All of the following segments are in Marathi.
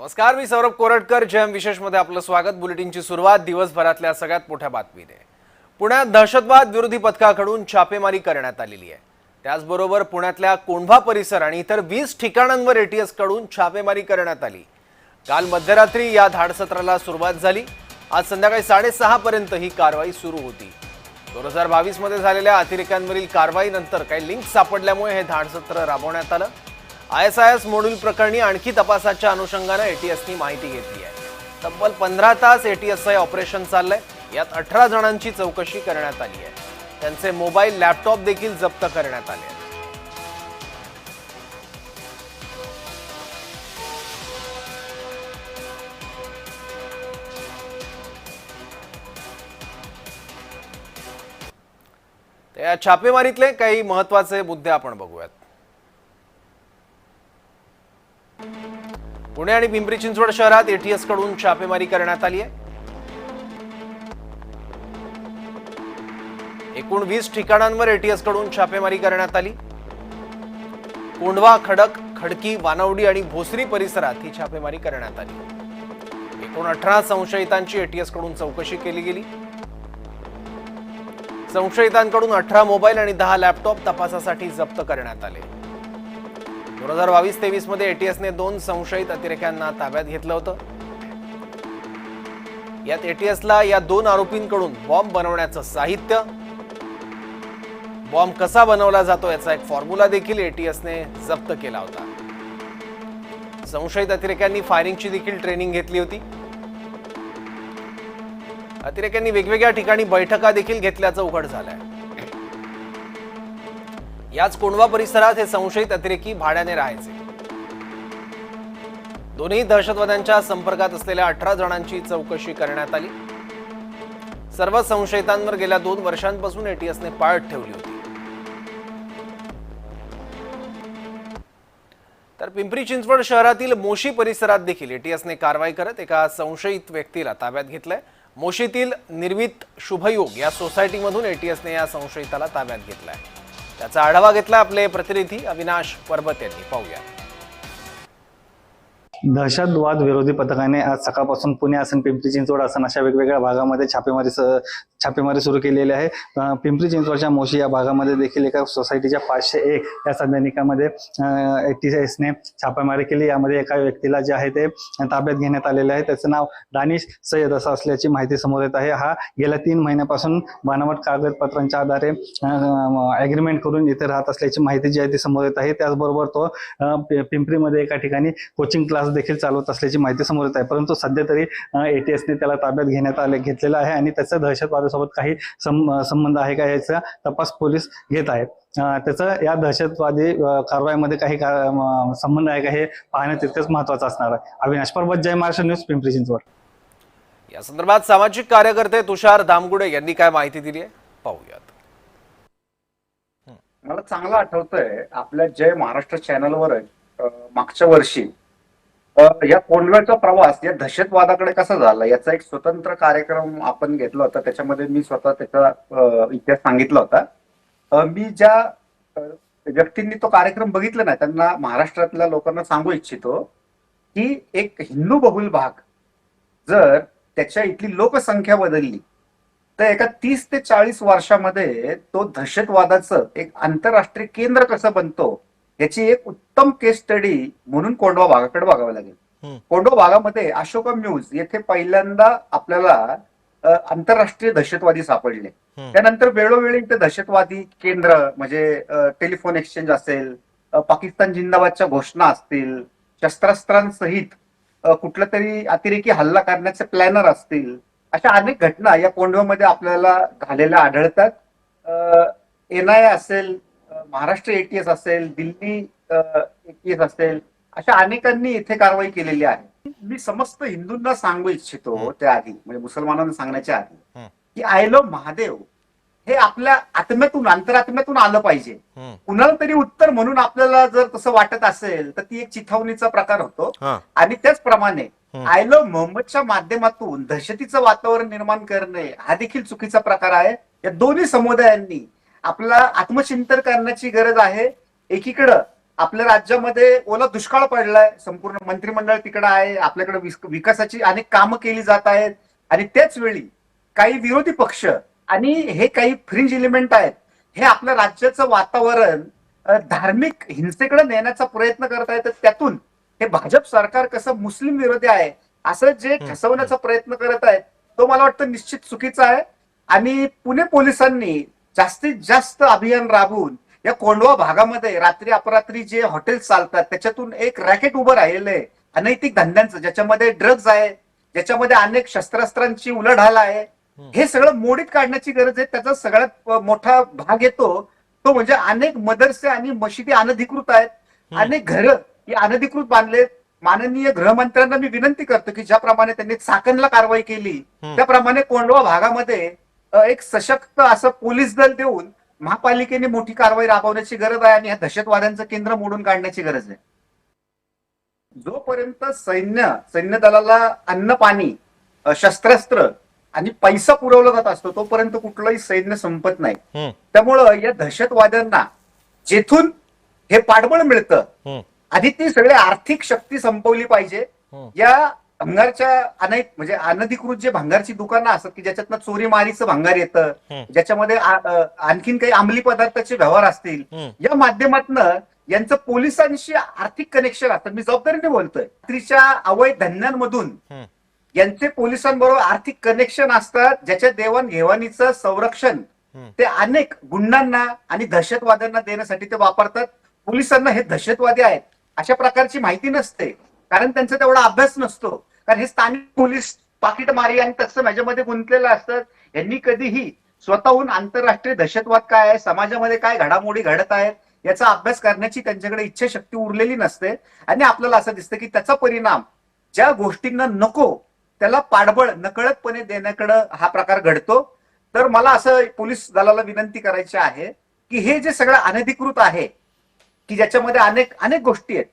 नमस्कार, मी सौरभ कोरटकर. जयम विशेष मध्ये आपलं स्वागत. बुलेटिनची सुरुवात दिवसभरातल्या सगळ्यात मोठ्या बातमीने. पुण्यात दहशतवाद विरोधी पथकाकडून छापेमारी करण्यात आलेली आहे. त्याचबरोबर पुण्यातल्या कोंढवा परिसर आणि इतर 20 ठिकाणांवर एटीएस कडून छापेमारी करण्यात आली. काल मध्यरात्री या धाडसत्राला सुरुवात झाली. आज संध्याकाळी 6:30 पर्यंत ही कारवाई सुरू होती. 2022 मध्ये झालेल्या अतिरेक्यांवरील कारवाईनंतर काही लिंक सापडल्यामुळे हे धाडसत्र राबवण्यात आलं. ISIS मॉड्यूल प्रकरणी आणखी तपासाच्या अनुषंगाने एटीएसनी माहिती घेतली आहे. तब्बल 15 तास एटीएसचं ऑपरेशन चाललंय. यात 18 जणांची चौकशी करण्यात आली आहे. त्यांचे मोबाईल, लॅपटॉप देखील जप्त करण्यात आले आहेत. या छापेमारीतले काही महत्त्वाचे मुद्दे आपण बघूयात. पुणे आणि पिंपरी चिंचवड शहरात एटीएस कडून छापेमारी करण्यात आली आहे. एकूण 20 ठिकाणांवर एटीएस कडून छापेमारी करण्यात आली. कोंढवा, खडक, खडकी, वानवडी आणि भोसरी परिसरात ही छापेमारी करण्यात आली. एकूण 18 संशयितांची एटीएस कडून चौकशी केली गेली. संशयितांकडून 18 मोबाईल आणि 10 लॅपटॉप तपासासाठी जप्त करण्यात आले. 2022-23 मध्ये एटीएसने 2 संशयित अतिरेक्यांना ताब्यात घेतलं होतं. यात एटीएसला या 2 आरोपींकडून बॉम्ब बनवण्याचं साहित्य, बॉम्ब कसा बनवला जातो याचा एक फॉर्म्युला देखील एटीएसने जप्त केला होता. संशयित अतिरेक्यांनी फायरिंगची देखील ट्रेनिंग घेतली होती. अतिरेक्यांनी वेगवेगळ्या ठिकाणी बैठका देखील घेतल्याचं उघड झालंय. याच कोंढवा परिसरात हे संशयित अतिरेकी भाड्याने राहायचे. दोन्ही दहशतवाद्यांच्या संपर्कात असलेल्या 18 जणांची चौकशी करण्यात आली. सर्व संशयितांवर गेल्या 2 वर्षांपासून एटीएसने पाळत ठेवली होती. तर पिंपरी चिंचवड शहरातील मोशी परिसरात देखील एटीएसने कारवाई करत एका संशयित व्यक्तीला ताब्यात घेतलंय. मोशीतील निर्मित शुभयोग या सोसायटीमधून एटीएसने या संशयिताला ताब्यात घेतलाय. त्याचा आढावा घेतला आपले प्रतिनिधी अविनाश परबत यांनी. पाहूया. दहशतवाद विरोधी पथकाने आज सकाळपासून पुणे असन, पिंपरी चिंचवड असन अशा वेगवेगळ्या भागामध्ये छापेमारी सुरू केलेली आहे. पिंपरी चिंचवडच्या मोशी या भागामध्ये देखील एका सोसायटीच्या 501 या सदनिकामध्ये एटीएसने छापेमारी केली. यामध्ये एका व्यक्तीला जे आहे ते ताब्यात घेण्यात आलेले आहे. त्याचं नाव दानिश सय्यद असं असल्याची माहिती समोर येत आहे. हा गेल्या 3 महिन्यापासून बनावट कागदपत्रांच्या आधारे अग्रीमेंट करून इथे राहत असल्याची माहिती जी आहे ती समोर येत आहे. त्याचबरोबर तो पिंपरीमध्ये एका ठिकाणी कोचिंग क्लास देखील चालवत असल्याची माहिती समोर येत आहे. परंतु सध्या तरी एटीएसने त्याला ताब्यात घेतलेला आहे आणि त्याचा दहशतवादासोबत काही संबंध आहे का याचा तपास पोलीस घेत आहेत. त्याचं या दहशतवादी कारवाईमध्ये काही संबंध आहे का हे पाहणं तितकंच महत्वाचं असणार आहे. अविनाश परबत, जय महाराष्ट्र न्यूज, पिंपरी चिंचवड. या संदर्भात सामाजिक कार्यकर्ते तुषार दामगुडे यांनी काय माहिती दिली आहे पाहूयात. मला चांगलं आठवतंय आपल्या जय महाराष्ट्र चॅनलवर मागच्या वर्षी या कोंढव्याचा प्रवास या दहशतवादाकडे कसा झाला याचा एक स्वतंत्र कार्यक्रम आपण घेतला होता. त्याच्यामध्ये मी स्वतः त्याचा इतिहास सांगितला होता. मी ज्या व्यक्तींनी तो कार्यक्रम बघितला नाही त्यांना महाराष्ट्रातल्या लोकांना सांगू इच्छितो की एक हिंदू बहुल भाग जर त्याच्या इथली लोकसंख्या बदलली तर एका 30 ते 40 वर्षामध्ये तो दहशतवादाचं एक आंतरराष्ट्रीय केंद्र कसं बनतो याची एक उत्तम केस स्टडी म्हणून कोंढवा भागाकडे बघावं लागेल. कोंढवा भागामध्ये अशोका म्यूज येथे पहिल्यांदा आपल्याला आंतरराष्ट्रीय दहशतवादी सापडले. त्यानंतर वेळोवेळी ते दहशतवादी केंद्र म्हणजे टेलिफोन एक्सचेंज असेल, पाकिस्तान जिंदाबादच्या घोषणा असतील, शस्त्रास्त्रांसहित कुठला तरी अतिरेकी हल्ला करण्याचे प्लॅनर असतील, अशा अनेक घटना या कोंढव्यामध्ये आपल्याला झालेल्या आढळतात. NIA असेल, महाराष्ट्र एटीएस असेल, दिल्ली एटीएस असेल, अशा अनेकांनी इथे कारवाई केलेली आहे. मी समस्त हिंदूंना सांगू इच्छितो त्याआधी म्हणजे मुसलमानांना सांगण्याच्या आधी की आय लव्ह महादेव हे आपल्या आत्म्यातून, अंतरात्म्यातून आलं पाहिजे. कुणाला तरी उत्तर म्हणून आपल्याला जर तसं वाटत असेल तर ती एक चिथावणीचा प्रकार होतो. आणि त्याचप्रमाणे आय लव्ह मोहम्मदच्या माध्यमातून दहशतीचं वातावरण निर्माण करणे हा देखील चुकीचा प्रकार आहे. या दोन्ही समुदायांनी आपला आत्मचिंतन करण्याची गरज आहे. एकीकडं आपल्या राज्यामध्ये ओला दुष्काळ पडलाय, संपूर्ण मंत्रिमंडळ तिकडे आहे, आपल्याकडे विकासाची अनेक कामं केली जात आहेत आणि त्याच वेळी काही विरोधी पक्ष आणि हे काही फ्रिंज एलिमेंट आहेत, हे आपल्या राज्याचं वातावरण धार्मिक हिंसेकडे नेण्याचा प्रयत्न करत आहेत. तर त्यातून हे भाजप सरकार कसं मुस्लिम विरोधी आहे असं जे ठसवण्याचा प्रयत्न करत आहेत, तो मला वाटतं निश्चित चुकीचा आहे. आणि पुणे पोलिसांनी जास्तीत जास्त अभियान राबवून या कोंढवा भागामध्ये रात्री अपरात्री जे हॉटेल चालतात त्याच्यातून एक रॅकेट उभं राहिलेलं आहे अनैतिक धंद्यांचं, ज्याच्यामध्ये ड्रग्ज आहे, ज्याच्यामध्ये अनेक शस्त्रास्त्रांची उलाढाल आहे. हे सगळं मोडीत काढण्याची गरज आहे. त्याचा सगळ्यात मोठा भाग येतो तो म्हणजे अनेक मदरसे आणि मशिदी अनधिकृत आहेत, अनेक घरं ही अनधिकृत बांधलेत. माननीय गृहमंत्र्यांना मी विनंती करतो की ज्याप्रमाणे त्यांनी चाकणला कारवाई केली त्याप्रमाणे कोंढवा भागामध्ये एक सशक्त असं पोलीस दल देऊन महापालिकेने मोठी कारवाई राबवण्याची गरज आहे आणि या दहशतवाद्यांचं केंद्र मोडून काढण्याची गरज आहे. जोपर्यंत सैन्य दलाला अन्न पाणी, शस्त्रास्त्र आणि पैसा पुरवला जात असतो तोपर्यंत कुठलंही सैन्य संपत नाही. त्यामुळं या दहशतवाद्यांना जेथून हे पाठबळ मिळतं आधी ती सगळी आर्थिक शक्ती संपवली पाहिजे. या भंगारच्या अनेक म्हणजे अनधिकृत जे भंगारची दुकानं असतात की ज्याच्यातनं चोरी मारीचं भंगार येतं, ज्याच्यामध्ये आणखीन काही अंमली पदार्थाचे व्यवहार असतील, या माध्यमातनं यांचं पोलिसांशी आर्थिक कनेक्शन असतं. मी जबाबदारीने बोलतोय. रात्रीच्या अवैध धंद्यांमधून यांचे पोलिसांबरोबर आर्थिक कनेक्शन असतात, ज्याच्या देवाणघेवाणीचं संरक्षण ते अनेक गुंडांना आणि दहशतवाद्यांना देण्यासाठी ते वापरतात. पोलिसांना हे दहशतवादी आहेत अशा प्रकारची माहिती नसते, कारण त्यांचा तेवढा अभ्यास नसतो. कारण हे स्थानिक पोलीस पाकिटमारी आणि तत्सम ह्याच्यामध्ये गुंतलेलं असतात. यांनी कधीही स्वतःहून आंतरराष्ट्रीय दहशतवाद काय आहे, समाजामध्ये काय घडामोडी घडत आहेत याचा अभ्यास करण्याची त्यांच्याकडे इच्छाशक्ती उरलेली नसते. आणि आपल्याला असं दिसतं की त्याचा परिणाम ज्या गोष्टींना नको त्याला पाठबळ नकळतपणे देण्याकडे हा प्रकार घडतो. तर मला असं पोलीस दलाला विनंती करायची आहे की हे जे सगळं अनधिकृत आहे की ज्याच्यामध्ये अनेक अनेक गोष्टी आहेत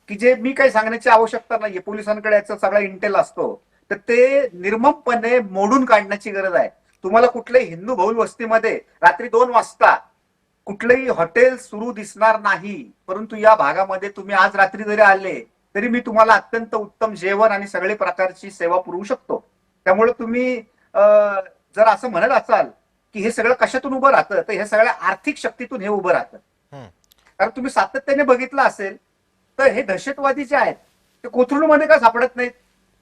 की जे मी काही सांगण्याची आवश्यकता नाहीये, पोलिसांकडे याचा सगळा इंटेल असतो, तर ते निर्ममपणे मोडून काढण्याची गरज आहे. तुम्हाला कुठल्याही हिंदू बहुल वस्तीमध्ये रात्री 2 वाजता कुठलंही हॉटेल सुरू दिसणार नाही, परंतु या भागामध्ये तुम्ही आज रात्री जरी आले तरी मी तुम्हाला अत्यंत उत्तम जेवण आणि सगळे प्रकारची सेवा पुरवू शकतो. त्यामुळे तुम्ही जर असं म्हणत असाल की हे सगळं कशातून उभं राहतं, तर हे सगळ्या आर्थिक शक्तीतून हे उभं राहतं. कारण तुम्ही सातत्याने बघितलं असेल तर हे दहशतवादी जे आहेत ते कोथरूडमध्ये का सापडत नाहीत,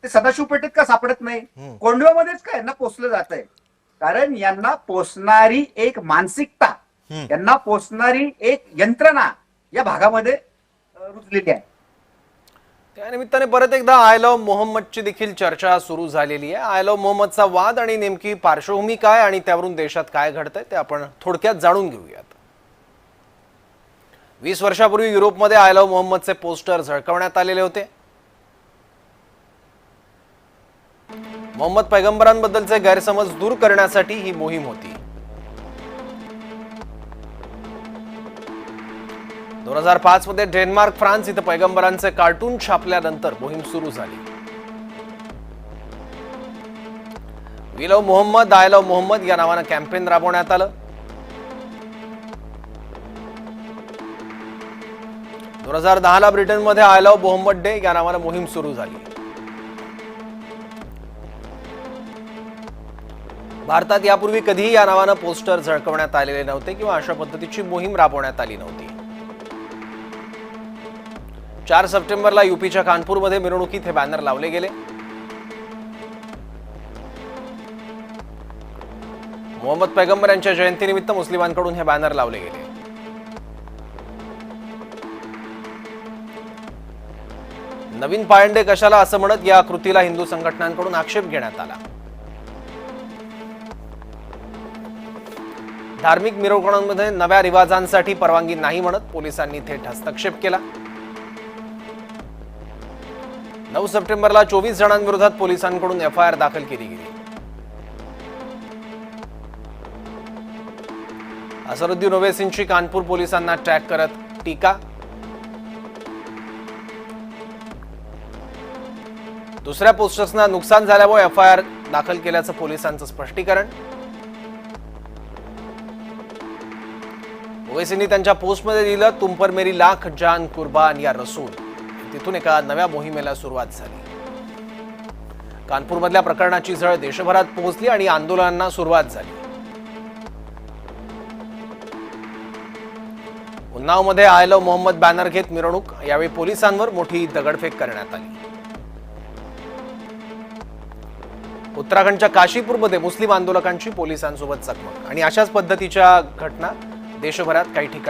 ते सदाशिव पेठेत का सापडत नाही, कोंढव्यामध्येच का यांना पोचलं जात आहे? कारण यांना पोचणारी एक मानसिकता, यांना पोचणारी एक यंत्रणा या भागामध्ये रुजलेली आहे. त्या निमित्ताने परत एकदा आय लव्ह मोहम्मदची देखील चर्चा सुरू झालेली आहे. आय लव्ह मोहम्मदचा वाद आणि नेमकी पार्श्वभूमी काय आणि त्यावरून देशात काय घडतंय ते आपण थोडक्यात जाणून घेऊयात. 20 वर्षापूर्वी युरोपमध्ये आय लव्ह मोहम्मदचे पोस्टर झळकवण्यात आलेले होते. मोहम्मद पैगंबरांबद्दलचे गैरसमज दूर करण्यासाठी ही मोहीम होती. 2005 मध्ये डेन्मार्क, फ्रान्स इथं पैगंबरांचे कार्टून छापल्यानंतर मोहीम सुरू झाली. We love Mohammad, I love Mohammad या नावानं कॅम्पेन राबवण्यात आलं. 2010 ला ब्रिटनमध्ये आय लव्ह मोहम्मद डे या नावानं मोहीम सुरू झाली. भारतात यापूर्वी कधीही या नावानं पोस्टर झळकवण्यात आलेले नव्हते किंवा अशा पद्धतीची मोहीम राबवण्यात आली नव्हती. 4 सप्टेंबरला युपीच्या कानपूरमध्ये मिरवणुकीत हे बॅनर लावले गेले. मोहम्मद पैगंबर यांच्या जयंतीनिमित्त मुस्लिमांकडून हे बॅनर लावले गेले. नवीन पायंडे कशाला असं म्हणत या कृतीला हिंदू संघटनांकडून आक्षेप घेण्यात आला. धार्मिक मिरवणुकांमध्ये नव्या रिवाजांसाठी परवानगी नाही म्हणत पोलिसांनी थेट हस्तक्षेप केला. 9 सप्टेंबरला 24 जणांविरोधात पोलिसांकडून एफआयआर दाखल केली गेली. असरुद्दीन ओवैसींची कानपूर पोलिसांना टॅग करत टीका. दुसऱ्या पोस्टर्सना नुकसान झाल्यामुळे एफआयआर दाखल केल्याचं पोलिसांचं स्पष्टीकरण. ओवैसींनी त्यांच्या पोस्टमध्ये लिहिलं, तुम पर मेरी लाख जान कुर्बान या रसूल. तिथून एका नव्या मोहिमेला सुरुवात झाली. कानपूरमधल्या प्रकरणाची झळ देशभरात पोहोचली आणि आंदोलनांना सुरुवात झाली. उन्नावमध्ये आय लव्ह मोहम्मद बॅनर घेत मिरवणूक. यावेळी पोलिसांवर मोठी दगडफेक करण्यात आली. उत्तराखंडच्या काशीपूरमध्ये मुस्लिम आंदोलकांची पोलिसांसोबत चकमक आणि अशाच पद्धतीच्या घटना देशभरात काही ठिकाणी